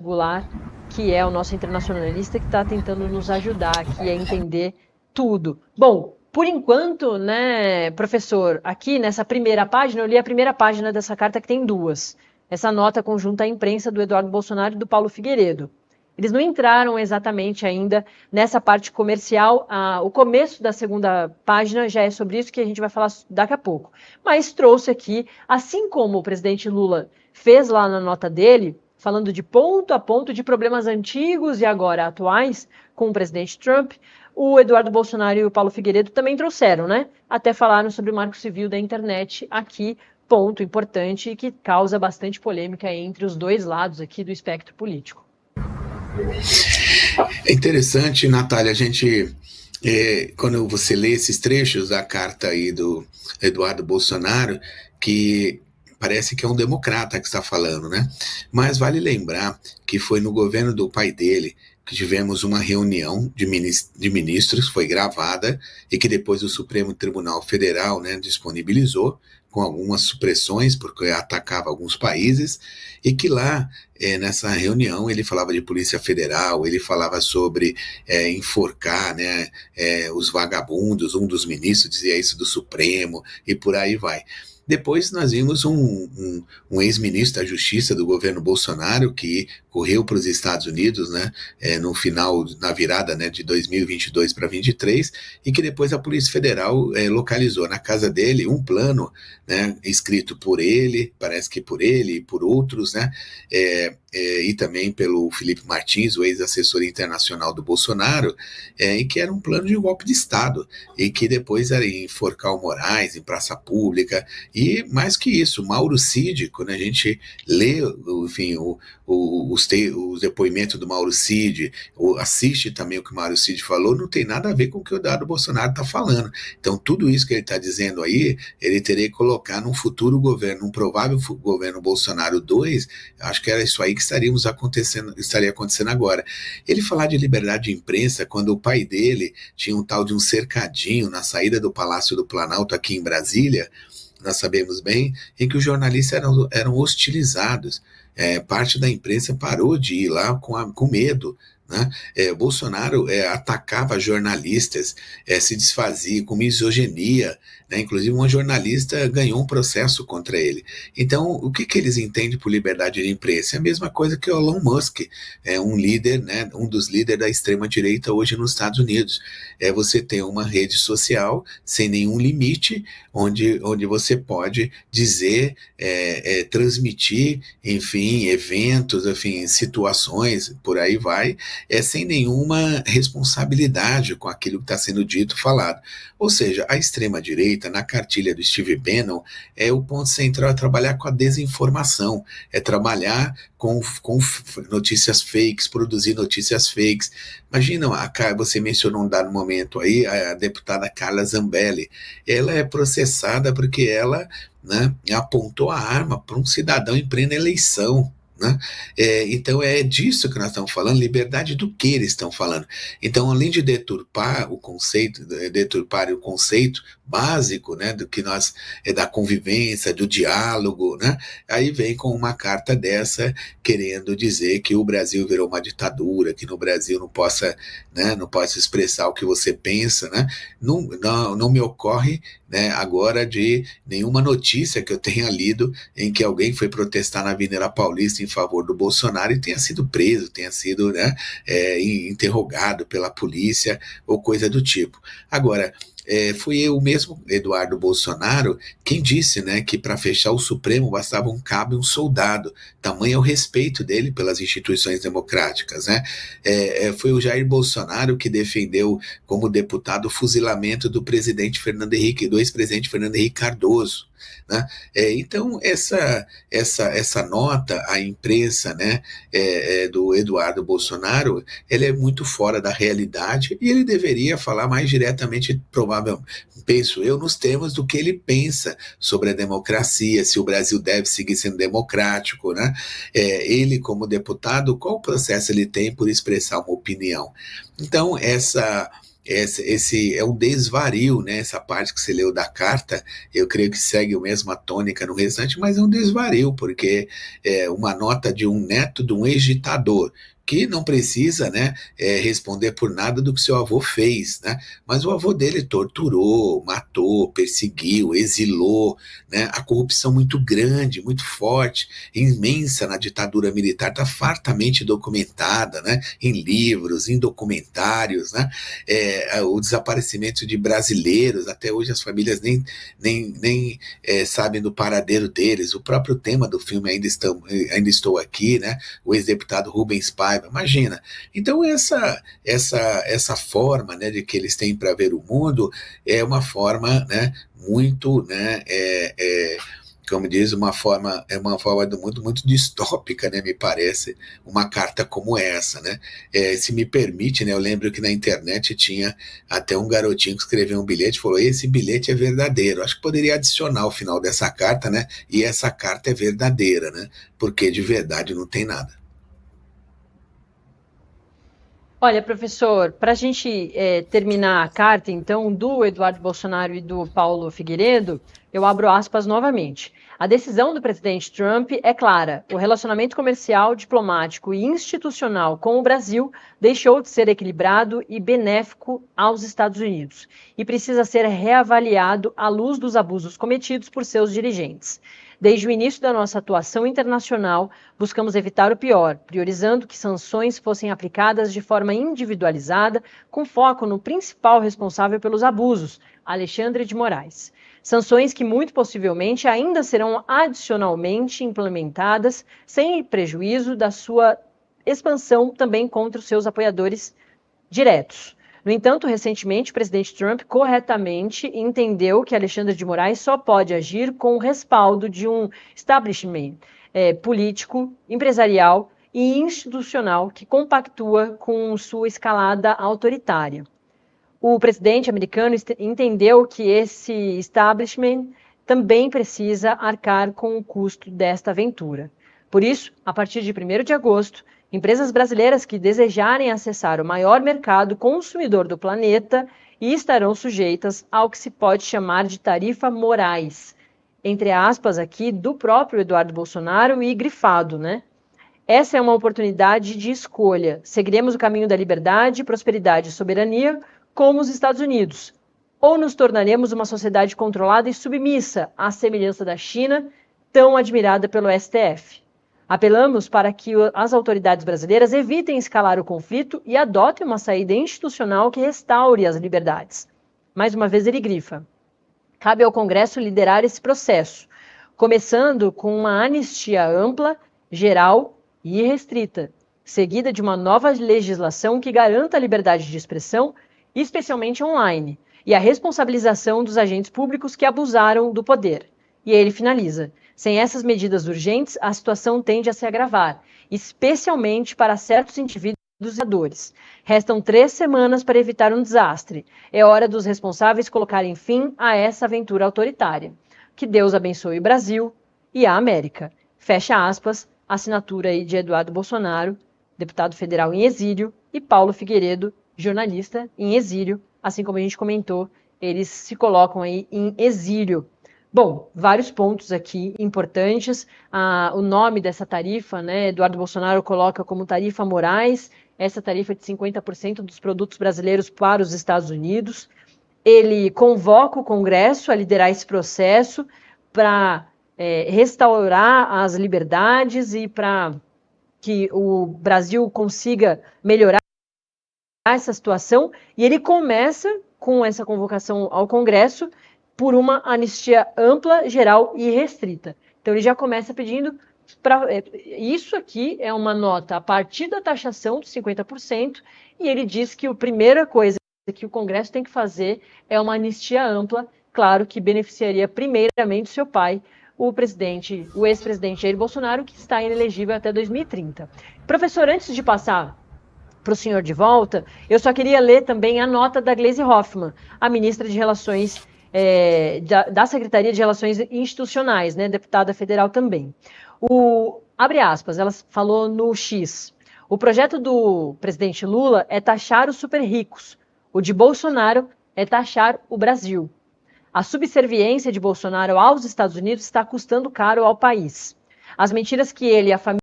Goulart, que é o nosso internacionalista que está tentando nos ajudar aqui a entender tudo. Bom, por enquanto, né, professor, aqui nessa primeira página, eu li a primeira página dessa carta que tem duas. Essa nota conjunta à imprensa do Eduardo Bolsonaro e do Paulo Figueiredo. Eles não entraram exatamente ainda nessa parte comercial. O começo da segunda página já é sobre isso que a gente vai falar daqui a pouco. Mas trouxe aqui, assim como o presidente Lula fez lá na nota dele, falando de ponto a ponto de problemas antigos e agora atuais com o presidente Trump, o Eduardo Bolsonaro e o Paulo Figueiredo também trouxeram, né? Até falaram sobre o Marco Civil da internet aqui, ponto importante que causa bastante polêmica entre os dois lados aqui do espectro político. É interessante, Natália, a gente, quando você lê esses trechos da carta aí do Eduardo Bolsonaro, que parece que é um democrata que está falando, né? Mas vale lembrar que foi no governo do pai dele que tivemos uma reunião de ministros, foi gravada, e que depois o Supremo Tribunal Federal, né, disponibilizou, com algumas supressões, porque atacava alguns países, e que lá, nessa reunião, ele falava de Polícia Federal, ele falava sobre enforcar, né, os vagabundos, um dos ministros dizia isso do Supremo, e por aí vai. Depois nós vimos um ex-ministro da Justiça do governo Bolsonaro que correu para os Estados Unidos, né, no final, na virada, né, de 2022 para 2023, e que depois a Polícia Federal localizou na casa dele um plano, né, escrito por ele, parece que por ele e por outros, né, e também pelo Felipe Martins, o ex-assessor internacional do Bolsonaro, e que era um plano de golpe de Estado, e que depois era enforcar o Moraes em praça pública, e mais que isso, Mauro Cid, quando a gente lê, enfim, os depoimentos do Mauro Cid, ou assiste também o que o Mauro Cid falou, não tem nada a ver com o que o Eduardo Bolsonaro está falando. Então, tudo isso que ele está dizendo aí, ele teria que colocar num futuro governo, num provável governo Bolsonaro 2, acho que era isso aí que estaria acontecendo agora. Ele falar de liberdade de imprensa quando o pai dele tinha um tal de um cercadinho na saída do Palácio do Planalto aqui em Brasília, nós sabemos bem, em que os jornalistas eram hostilizados. Parte da imprensa parou de ir lá com medo. Né? Bolsonaro atacava jornalistas, se desfazia com misoginia, né? Inclusive uma jornalista ganhou um processo contra ele. Então, o que eles entendem por liberdade de imprensa? É a mesma coisa que o Elon Musk, um líder, né? Um dos líderes da extrema-direita hoje nos Estados Unidos. Você tem uma rede social sem nenhum limite, onde você pode dizer, transmitir, enfim, eventos, enfim, situações, por aí vai, sem nenhuma responsabilidade com aquilo que está sendo dito, falado. Ou seja, a extrema-direita, na cartilha do Steve Bannon, o ponto central é trabalhar com a desinformação, é trabalhar com notícias fakes, produzir notícias fakes. Imagina, você mencionou um dado momento aí, a deputada Carla Zambelli, ela é processada porque ela, né, apontou a arma para um cidadão em plena eleição. Né? Então é disso que nós estamos falando, liberdade do que eles estão falando. Então, além de deturpar o conceito básico, né, do que nós da convivência, do diálogo, né? Aí vem com uma carta dessa querendo dizer que o Brasil virou uma ditadura, que no Brasil não possa expressar o que você pensa, né? Não me ocorre, né, agora de nenhuma notícia que eu tenha lido em que alguém foi protestar na Avenida Paulista em favor do Bolsonaro e tenha sido preso, tenha sido, né, interrogado pela polícia ou coisa do tipo. Agora, foi o mesmo Eduardo Bolsonaro quem disse, né, que para fechar o Supremo bastava um cabo e um soldado. Tamanho é o respeito dele pelas instituições democráticas. Né? Foi o Jair Bolsonaro que defendeu como deputado o fuzilamento do ex-presidente Fernando Henrique Cardoso. Né? Então, essa nota à imprensa, né, do Eduardo Bolsonaro, ele é muito fora da realidade e ele deveria falar mais diretamente, provavelmente, penso eu, nos termos do que ele pensa sobre a democracia, se o Brasil deve seguir sendo democrático. Né? Ele, como deputado, qual processo ele tem por expressar uma opinião? Então, esse é um desvario, né? Essa parte que você leu da carta, eu creio que segue a mesma tônica no restante, mas é um desvario, porque é uma nota de um neto de um ex-ditador, que não precisa, né, responder por nada do que seu avô fez, né? Mas o avô dele torturou, matou, perseguiu, exilou, né? A corrupção muito grande, muito forte, imensa na ditadura militar, está fartamente documentada, né? Em livros, em documentários, né? O desaparecimento de brasileiros, até hoje as famílias nem sabem do paradeiro deles. O próprio tema do filme Ainda Estou Aqui, né? O ex-deputado Rubens Paiva, imagina. Então essa forma, né, de que eles têm para ver o mundo é uma forma, né, muito, né, como diz, uma forma do mundo muito distópica, né, me parece, uma carta como essa, né? Se me permite, né, eu lembro que na internet tinha até um garotinho que escreveu um bilhete e falou: esse bilhete é verdadeiro. Acho que poderia adicionar ao final dessa carta, né? E essa carta é verdadeira, né? Porque de verdade não tem nada. Olha, professor, para a gente terminar a carta, então, do Eduardo Bolsonaro e do Paulo Figueiredo, eu abro aspas novamente. A decisão do presidente Trump é clara. O relacionamento comercial, diplomático e institucional com o Brasil deixou de ser equilibrado e benéfico aos Estados Unidos e precisa ser reavaliado à luz dos abusos cometidos por seus dirigentes. Desde o início da nossa atuação internacional, buscamos evitar o pior, priorizando que sanções fossem aplicadas de forma individualizada, com foco no principal responsável pelos abusos, Alexandre de Moraes. Sanções que muito possivelmente ainda serão adicionalmente implementadas, sem prejuízo da sua expansão também contra os seus apoiadores diretos. No entanto, recentemente, o presidente Trump corretamente entendeu que Alexandre de Moraes só pode agir com o respaldo de um establishment político, empresarial e institucional que compactua com sua escalada autoritária. O presidente americano entendeu que esse establishment também precisa arcar com o custo desta aventura. Por isso, a partir de 1º de agosto, empresas brasileiras que desejarem acessar o maior mercado consumidor do planeta estarão sujeitas ao que se pode chamar de tarifa Moraes, entre aspas aqui, do próprio Eduardo Bolsonaro e grifado, né? Essa é uma oportunidade de escolha. Seguiremos o caminho da liberdade, prosperidade e soberania, como os Estados Unidos, ou nos tornaremos uma sociedade controlada e submissa, à semelhança da China, tão admirada pelo STF. Apelamos para que as autoridades brasileiras evitem escalar o conflito e adotem uma saída institucional que restaure as liberdades. Mais uma vez ele grifa. Cabe ao Congresso liderar esse processo, começando com uma anistia ampla, geral e restrita, seguida de uma nova legislação que garanta a liberdade de expressão, especialmente online, e a responsabilização dos agentes públicos que abusaram do poder. E ele finaliza. Sem essas medidas urgentes, a situação tende a se agravar, especialmente para certos indivíduos e senadores. Restam 3 semanas para evitar um desastre. É hora dos responsáveis colocarem fim a essa aventura autoritária. Que Deus abençoe o Brasil e a América. Fecha aspas, assinatura aí de Eduardo Bolsonaro, deputado federal em exílio, e Paulo Figueiredo, jornalista em exílio, assim como a gente comentou, eles se colocam aí em exílio. Bom, vários pontos aqui importantes. O nome dessa tarifa, né, Eduardo Bolsonaro coloca como tarifa Moraes, essa tarifa de 50% dos produtos brasileiros para os Estados Unidos. Ele convoca o Congresso a liderar esse processo para restaurar as liberdades e para que o Brasil consiga melhorar essa situação, e ele começa com essa convocação ao Congresso por uma anistia ampla, geral e restrita. Então ele já começa pedindo isso aqui é uma nota a partir da taxação de 50%, e ele diz que a primeira coisa que o Congresso tem que fazer é uma anistia ampla, claro que beneficiaria primeiramente seu pai, o ex-presidente Jair Bolsonaro, que está inelegível até 2030. Professor, antes de passar para o senhor de volta, eu só queria ler também a nota da Gleisi Hoffmann, a ministra de Relações da Secretaria de Relações Institucionais, né, deputada federal também. Abre aspas, ela falou no X. O projeto do presidente Lula é taxar os super ricos. O de Bolsonaro é taxar o Brasil. A subserviência de Bolsonaro aos Estados Unidos está custando caro ao país. As mentiras que ele e a família